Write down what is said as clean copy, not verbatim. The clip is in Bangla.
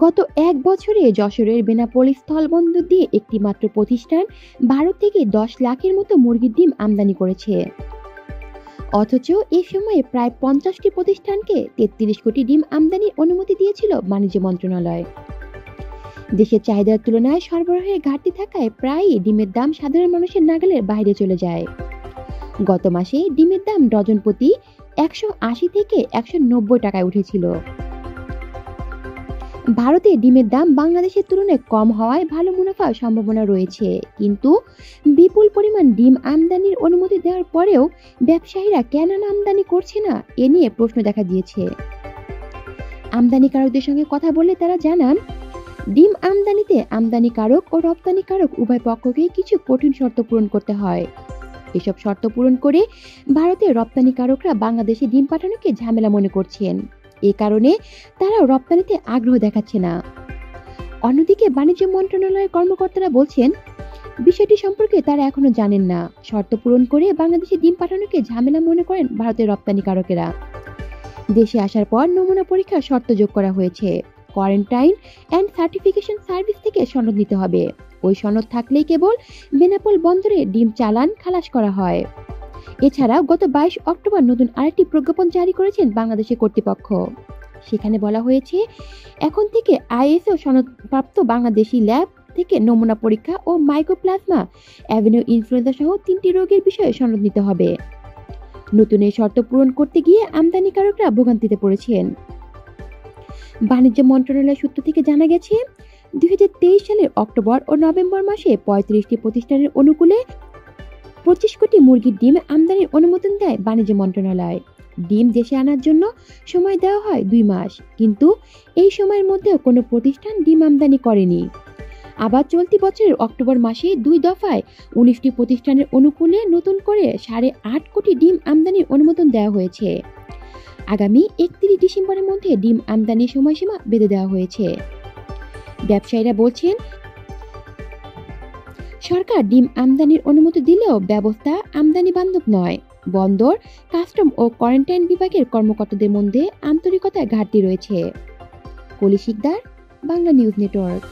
গত এক বছরে যশোরের বেনাপোল স্থলবন্দর দিয়ে একটি মাত্র প্রতিষ্ঠান ভারত থেকে 10 লাখের মতো মুরগির ডিম আমদানি করেছে। অথচ এ সময়ে প্রায় 50টি প্রতিষ্ঠানকে 33 কোটি ডিম আমদানির অনুমতি দিয়েছিল বাণিজ্য মন্ত্রণালয়। দেশের চাহিদার তুলনায় সরবরাহের ঘাটতি থাকায় প্রায়ই ডিমের দাম সাধারণ মানুষের নাগালের বাইরে চলে যায়। গত মাসে ডিমের দাম ডজন প্রতি 180 থেকে 190 টাকায় উঠেছিল। ভারতে ডিমের দাম বাংলাদেশের তুলনায় কম হওয়ায় ভালো মুনাফার সম্ভাবনা রয়েছে, কিন্তু বিপুল পরিমাণ ডিম আমদানির অনুমতি দেওয়ার পরেও ব্যবসায়ীরা কেন আমদানি করছে না, এ নিয়ে প্রশ্ন দেখা দিয়েছে। আমদানিকারকদের সঙ্গে কথা বললে তারা জানান, ডিম আমদানিতে আমদানিকারক ও রপ্তানিকারক উভয় পক্ষকেই কিছু কঠিন শর্ত পূরণ করতে হয়। এসব শর্ত পূরণ করে ভারতের রপ্তানিকারকরা বাংলাদেশে ডিম পাঠানোকে ঝামেলা মনে করছেন। এ কারণে তারাও রপ্তানিতে আগ্রহ দেখাচ্ছে না। অন্যদিকে বাণিজ্য মন্ত্রণালয়ের কর্মকর্তারা বলছেন, বিষয়টি সম্পর্কে তারা এখনো জানেন না। শর্ত পূরণ করে বাংলাদেশে ডিম পাঠানোকে ঝামেলা মনে করেন ভারতের রপ্তানিকারকেরা। দেশে আসার পর নমুনা পরীক্ষার শর্ত যোগ করা হয়েছে। কোয়ারেন্টাইন অ্যান্ড সার্টিফিকেশন সার্ভিস থেকে সনদ নিতে হবে। ওই সনদ থাকলেই কেবল বেনাপোল বন্দরে ডিম চালান খালাস করা হয়। এছাড়াও গত 22 অক্টোবর নতুন আরেকটি প্রজ্ঞাপন জারি করেছেন বাংলাদেশের কর্তৃপক্ষ। সেখানে বলা হয়েছে, এখন থেকে আইএসও সনদপ্রাপ্ত বাংলাদেশি ল্যাব থেকে নমুনা পরীক্ষা ও মাইক্রোপ্লাজমা অ্যাভিনিউ ইনফ্লুয়েঞ্জা সহ 3টি রোগের বিষয়ে সনদ নিতে হবে। নতুন এই শর্ত পূরণ করতে গিয়ে আমদানিকারকরা ভোগান্তিতে পড়েছেন। বাণিজ্য মন্ত্রণালয় সূত্র থেকে জানা গেছে, 2023 সালের অক্টোবর ও নভেম্বর মাসে 35টি প্রতিষ্ঠানের অনুকূলে 25 কোটি মুরগির ডিম আমদানির অনুমোদন দেয় বাণিজ্য মন্ত্রণালয়। ডিম দেশে আনার জন্য সময় দেওয়া হয় 2 মাস, কিন্তু এই সময়ের মধ্যেও কোনো প্রতিষ্ঠান ডিম আমদানি করেনি। আবার চলতি বছরের অক্টোবর মাসে 2 দফায় 19টি প্রতিষ্ঠানের অনুকূলে নতুন করে 8.5 কোটি ডিম আমদানির অনুমোদন দেওয়া হয়েছে। আগামী 31 ডিসেম্বরের মধ্যে ডিম আমদানির সময়সীমা বেঁধে দেওয়া হয়েছে। ব্যবসায়ীরা বলছেন, সরকার ডিম আমদানির অনুমতি দিলেও ব্যবস্থা আমদানি বান্ধব নয়। বন্দর, কাস্টম ও কোয়ারেন্টাইন বিভাগের কর্মকর্তাদের মধ্যে আন্তরিকতার ঘাটতি রয়েছে। কলি শিকদার, বাংলা নিউজ নেটওয়ার্ক।